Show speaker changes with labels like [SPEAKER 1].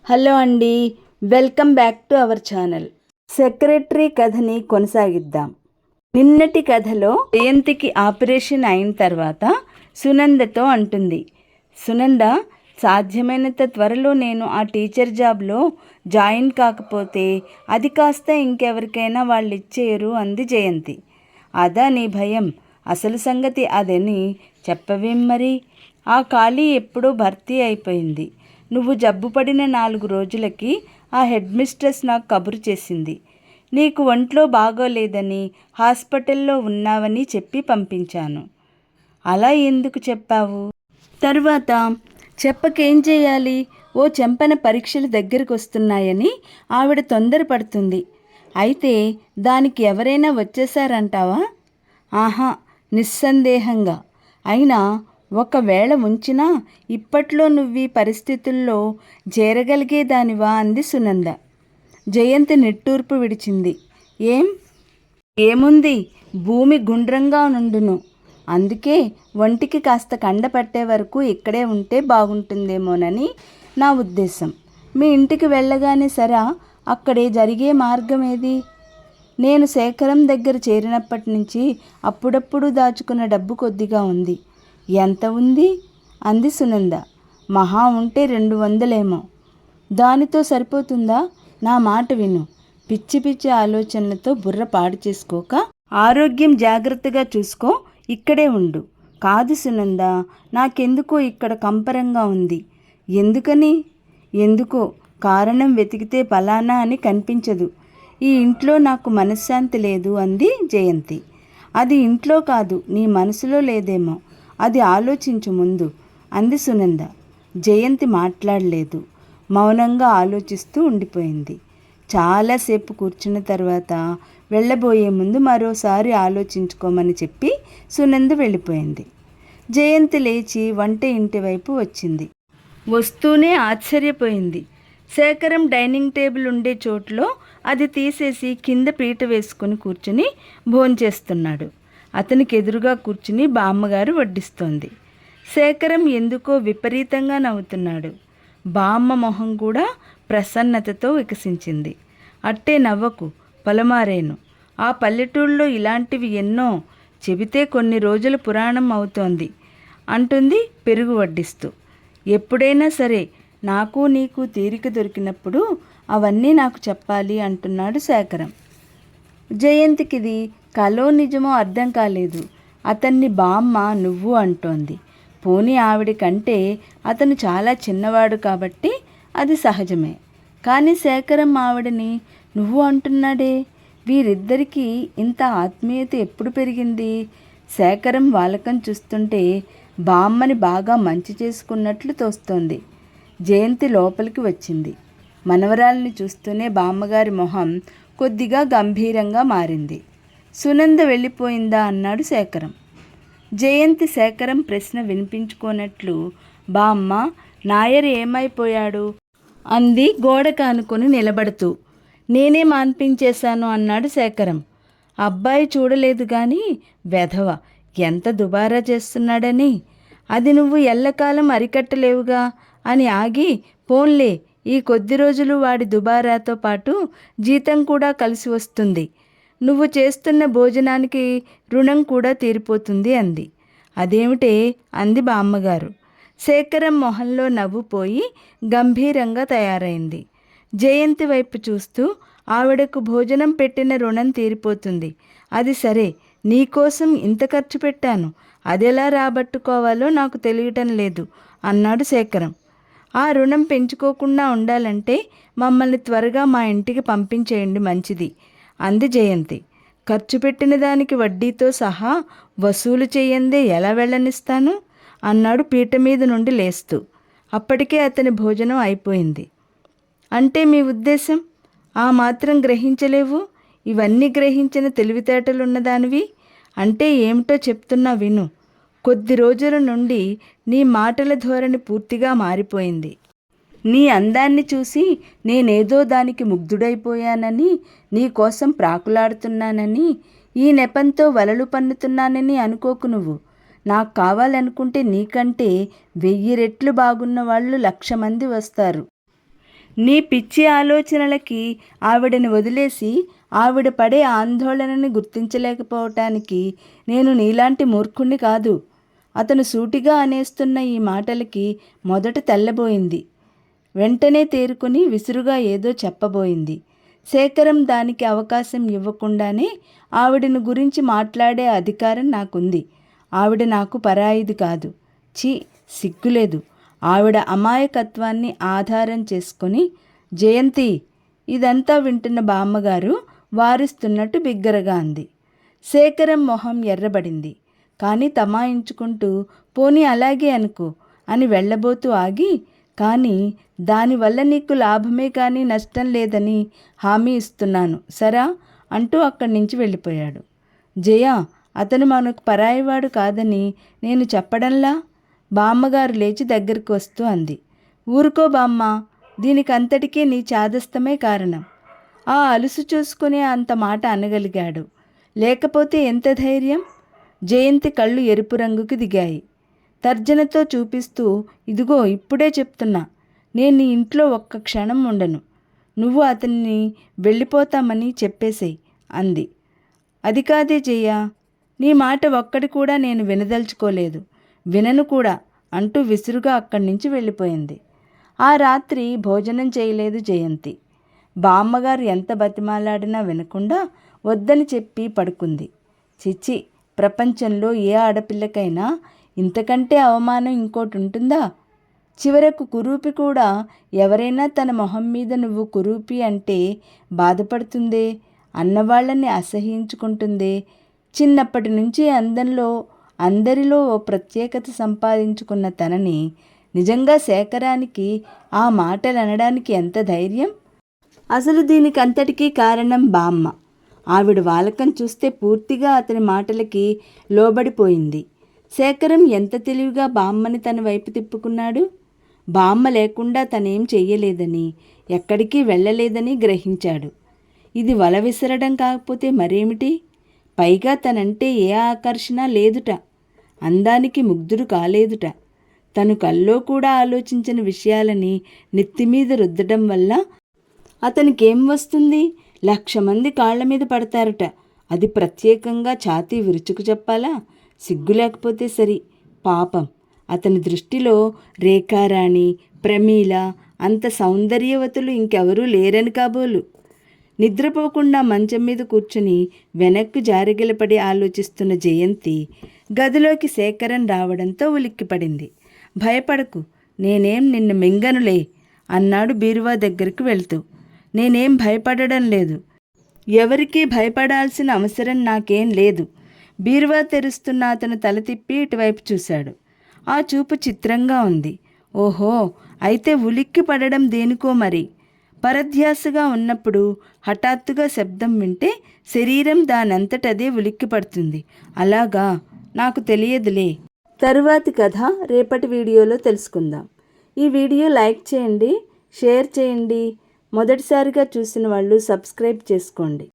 [SPEAKER 1] Hello అండి, welcome back to our channel. Secretary కథని కొనసాగిద్దాం. నిన్నటి కథలో జయంతికి ఆపరేషన్ అయిన తర్వాత సునందతో అంటుంది, సునంద, సాధ్యమైనంత త్వరలో నేను ఆ టీచర్ జాబ్లో జాయిన్ కాకపోతే అది కాస్త ఇంకెవరికైనా వాళ్ళు ఇచ్చేయరు అంది జయంతి. అదా నీ భయం? అసలు సంగతి అదని చెప్పవేం మరి? ఆ ఖాళీ ఎప్పుడో భర్తీ అయిపోయింది. నువ్వు జబ్బుపడిన 4 రోజులకి ఆ హెడ్ మిస్ట్రెస్ నాకు కబురు చేసింది. నీకు ఒంట్లో బాగోలేదని, హాస్పిటల్లో ఉన్నావని చెప్పి పంపించాను. అలా ఎందుకు చెప్పావు? తర్వాత చెప్పకేం చేయాలి? ఓ చెంపన పరీక్షలు దగ్గరకు వస్తున్నాయని ఆవిడ తొందరపడుతుంది. అయితే దానికి ఎవరైనా వచ్చేసారంటావా? ఆహా, నిస్సందేహంగా. అయినా ఒకవేళ ఉంచినా ఇప్పట్లో నువ్వీ పరిస్థితుల్లో చేరగలిగేదానివా అంది సునంద. జయంతి నిట్టూర్పు విడిచింది. ఏముంది, భూమి గుండ్రంగా నుండును. అందుకే ఒంటికి కాస్త కండ పట్టే వరకు ఇక్కడే ఉంటే బాగుంటుందేమోనని నా ఉద్దేశం. మీ ఇంటికి వెళ్ళగానే సరా అక్కడే జరిగే మార్గం ఏది? నేను శేఖరం దగ్గర చేరినప్పటి నుంచి అప్పుడప్పుడు దాచుకున్న డబ్బు కొద్దిగా ఉంది. ఎంత ఉంది? అంది సునంద. మహా ఉంటే 200 దానితో సరిపోతుందా? నా మాట విను. పిచ్చి పిచ్చి ఆలోచనలతో బుర్ర పాడు చేసుకోక ఆరోగ్యం జాగ్రత్తగా చూసుకో. ఇక్కడే ఉండు. కాదు సునంద, నాకెందుకో ఇక్కడ కంపరంగా ఉంది. ఎందుకని? ఎందుకో కారణం వెతికితే ఫలానా అని కనిపించదు. ఈ ఇంట్లో నాకు మనశ్శాంతి లేదు అంది జయంతి. అది ఇంట్లో కాదు, నీ మనసులో లేదేమో. అది ఆలోచించు ముందు అంది సునంద. జయంతి మాట్లాడలేదు. మౌనంగా ఆలోచిస్తూ ఉండిపోయింది. చాలాసేపు కూర్చున్న తర్వాత వెళ్ళబోయే ముందు మరోసారి ఆలోచించుకోమని చెప్పి సునంద వెళ్ళిపోయింది. జయంతి లేచి వంట ఇంటి వైపు వచ్చింది. వస్తూనే ఆశ్చర్యపోయింది. శేఖరం డైనింగ్ టేబుల్ ఉండే చోట్లో అది తీసేసి కింద పీట వేసుకుని కూర్చుని భోంచేస్తున్నాడు. అతనికి ఎదురుగా కూర్చుని బామ్మగారు వడ్డిస్తోంది. శేఖరం ఎందుకో విపరీతంగా నవ్వుతున్నాడు. బామ్మ మొహం కూడా ప్రసన్నతతో వికసించింది. అట్టే నవ్వకు, పొలమారేను. ఆ పల్లెటూళ్ళలో ఇలాంటివి ఎన్నో. చెబితే కొన్ని రోజుల పురాణం అవుతోంది అంటుంది పెరుగు వడ్డిస్తూ. ఎప్పుడైనా సరే నాకు నీకు తీరిక దొరికినప్పుడు అవన్నీ నాకు చెప్పాలి అంటున్నాడు శేఖరం. జయంతికిది కలో నిజమో అర్థం కాలేదు. అతన్ని బామ్మ నువ్వు అంటోంది. పోనీ ఆవిడ కంటే అతను చాలా చిన్నవాడు కాబట్టి అది సహజమే. కానీ శేఖరం ఆవిడని నువ్వు అంటున్నాడే. వీరిద్దరికీ ఇంత ఆత్మీయత ఎప్పుడు పెరిగింది? శేఖరం వాలకం చూస్తుంటే బామ్మని బాగా మంచి చేసుకున్నట్లు తోస్తోంది. జయంతి లోపలికి వచ్చింది. మనవరాల్ని చూస్తూనే బామ్మగారి మొహం కొద్దిగా గంభీరంగా మారింది. సునంద వెళ్ళిపోయిందా అన్నాడు శేఖరం. జయంతి శేఖరం ప్రశ్న వినిపించుకోనట్లు, బామ్మ, నాయర్ ఏమైపోయాడు అంది గోడ కానుకొని నిలబడుతూ. నేనే మాన్పించేశాను అన్నాడు శేఖరం. అబ్బాయి చూడలేదు కానీ వెధవ ఎంత దుబారా చేస్తున్నాడని. అది నువ్వు ఎల్లకాలం అరికట్టలేవుగా అని ఆగి, పోన్లే ఈ కొద్ది రోజులు వాడి దుబారాతో పాటు జీతం కూడా కలిసి వస్తుంది. నువ్వు చేస్తున్న భోజనానికి రుణం కూడా తీరిపోతుంది అంది. అదేమిటే అంది బామ్మగారు. శేఖరం మొహంలో నవ్వు పోయి గంభీరంగా తయారైంది. జయంతి వైపు చూస్తూ, ఆవిడకు భోజనం పెట్టిన రుణం తీరిపోతుంది. అది సరే, నీకోసం ఇంత ఖర్చు పెట్టాను. అదెలా రాబట్టుకోవాలో నాకు తెలియటం లేదు అన్నాడు శేఖరం. ఆ రుణం పెంచుకోకుండా ఉండాలంటే మమ్మల్ని త్వరగా మా ఇంటికి పంపించేయండి, మంచిది అంది జయంతి. ఖర్చు పెట్టిన దానికి వడ్డీతో సహా వసూలు చేయందే ఎలా వెళ్ళనిస్తాను అన్నాడు పీట మీద నుండి లేస్తూ. అప్పటికే అతని భోజనం అయిపోయింది. అంటే మీ ఉద్దేశం? ఆ మాత్రం గ్రహించలేవు? ఇవన్నీ గ్రహించిన తెలివితేటలున్నదానివి. అంటే ఏమిటో చెప్తున్నా విను. కొద్ది రోజుల నుండి నీ మాటల ధోరణి పూర్తిగా మారిపోయింది. నీ అందాన్ని చూసి నేనేదో దానికి ముగ్ధుడైపోయానని, నీ కోసం ప్రాకులాడుతున్నానని, ఈ నెపంతో వలలు పన్నుతున్నానని అనుకోకు నువ్వు. నాకు కావాలనుకుంటే నీకంటే 1000 రెట్లు బాగున్న వాళ్ళు 1,00,000 మంది వస్తారు. నీ పిచ్చి ఆలోచనలకి ఆవిడని వదిలేసి ఆవిడ పడే ఆందోళనని గుర్తించలేకపోవటానికి నేను నీలాంటి మూర్ఖుణ్ణి కాదు. అతను సూటిగా అనేస్తున్న ఈ మాటలకి మొదట తెల్లబోయింది. వెంటనే తేరుకుని విసురుగా ఏదో చెప్పబోయింది. శేఖరం దానికి అవకాశం ఇవ్వకుండానే ఆవిడని గురించి మాట్లాడే అధికారం నాకుంది. ఆవిడ నాకు పరాయిది కాదు. ఛీ, సిగ్గులేదు. ఆవిడ అమాయకత్వాన్ని ఆధారం చేసుకొని, జయంతి, ఇదంతా వింటున్న బామ్మగారు వారిస్తున్నట్టు బిగ్గరగా అంది. శేఖరం మొహం ఎర్రబడింది. కానీ తమాయించుకుంటూ, పోనీ అలాగే అనుకో అని వెళ్ళబోతూ ఆగి, కానీ దానివల్ల నీకు లాభమే కానీ నష్టం లేదని హామీ ఇస్తున్నాను సరా అంటూ అక్కడి నుంచి వెళ్ళిపోయాడు. జయ, అతను మనకు పరాయివాడు కాదని నేను చెప్పడంలా? బామ్మగారు లేచి దగ్గరికి వస్తూ అంది. ఊరుకో బామ్మ, దీనికంతటికీ నీ చాదస్తమే కారణం. ఆ అలుసు చూసుకునే అంత మాట అనగలిగాడు. లేకపోతే ఎంత ధైర్యం? జయంతి కళ్ళు ఎరుపు రంగుకి దిగాయి. తర్జనతో చూపిస్తూ, ఇదిగో ఇప్పుడే చెప్తున్నా, నేను నీ ఇంట్లో ఒక్క క్షణం ఉండను. నువ్వు అతన్ని వెళ్ళిపోతామని చెప్పేసేయ్ అంది. అది కాదే జయ, నీ మాట ఒక్కటి కూడా నేను వినదలుచుకోలేదు, వినను కూడా అంటూ విసురుగా అక్కడి నుంచి వెళ్ళిపోయింది. ఆ రాత్రి భోజనం చేయలేదు జయంతి. బామ్మగారు ఎంత బతిమాలాడినా వినకుండా వద్దని చెప్పి పడుకుంది. చిచ్చి, ప్రపంచంలో ఏ ఆడపిల్లకైనా ఇంతకంటే అవమానం ఇంకోటి ఉంటుందా? చివరకు కురూపి కూడా ఎవరైనా తన మొహం మీద నువ్వు కురూపి అంటే బాధపడుతుందే, అన్నవాళ్ళని అసహ్యించుకుంటుందే. చిన్నప్పటి నుంచి అందరిలో ఓ ప్రత్యేకత సంపాదించుకున్న తనని నిజంగా శేఖరానికి ఆ మాటలు అనడానికి ఎంత ధైర్యం? అసలు దీనికి అంతటికీ కారణం బామ్మ. ఆవిడ వాలకం చూస్తే పూర్తిగా అతని మాటలకి లోబడిపోయింది. శేఖరం ఎంత తెలివిగా బామ్మని తన వైపు తిప్పుకున్నాడు. బామ్మ లేకుండా తనేం చెయ్యలేదని, ఎక్కడికి వెళ్ళలేదని గ్రహించాడు. ఇది వల విసరడం కాకపోతే మరేమిటి? పైగా తనంటే ఏ ఆకర్షణ లేదుట. అందానికి ముగ్ధుడు కాలేదుట. తను కల్లో కూడా ఆలోచించిన విషయాలని నెత్తిమీద రుద్దడం వల్ల అతనికేం వస్తుంది? 1,00,000 మంది కాళ్ల మీద పడతారట. అది ప్రత్యేకంగా ఛాతీ విరుచుకు చెప్పాలా? సిగ్గు లేకపోతే సరి. పాపం, అతని దృష్టిలో రేఖారాణి, ప్రమీల అంత సౌందర్యవతులు ఇంకెవరూ లేరని కాబోలు. నిద్రపోకుండా మంచం మీద కూర్చుని వెనక్కు జారిగిలపడి ఆలోచిస్తున్న జయంతి గదిలోకి శేఖరం రావడంతో ఉలిక్కిపడింది. భయపడకు, నేనేం నిన్ను మింగనులే అన్నాడు బీరువా దగ్గరికి వెళ్తూ. నేనేం భయపడడం లేదు. ఎవరికీ భయపడాల్సిన అవసరం నాకేం లేదు. బీరువా తెరుస్తున్న అతను తల తిప్పి ఇటువైపు చూశాడు. ఆ చూపు చిత్రంగా ఉంది. ఓహో, అయితే ఉలిక్కి పడడం దేనికో మరి. పరధ్యాసగా ఉన్నప్పుడు హఠాత్తుగా శబ్దం వింటే శరీరం దానంతటదే ఉలిక్కి పడుతుంది. అలాగా? నాకు తెలియదులే. తరువాతి కథ రేపటి వీడియోలో తెలుసుకుందాం. ఈ వీడియో లైక్ చేయండి, షేర్ చేయండి. మొదటిసారిగా చూసిన వాళ్ళు సబ్స్క్రైబ్ చేసుకోండి.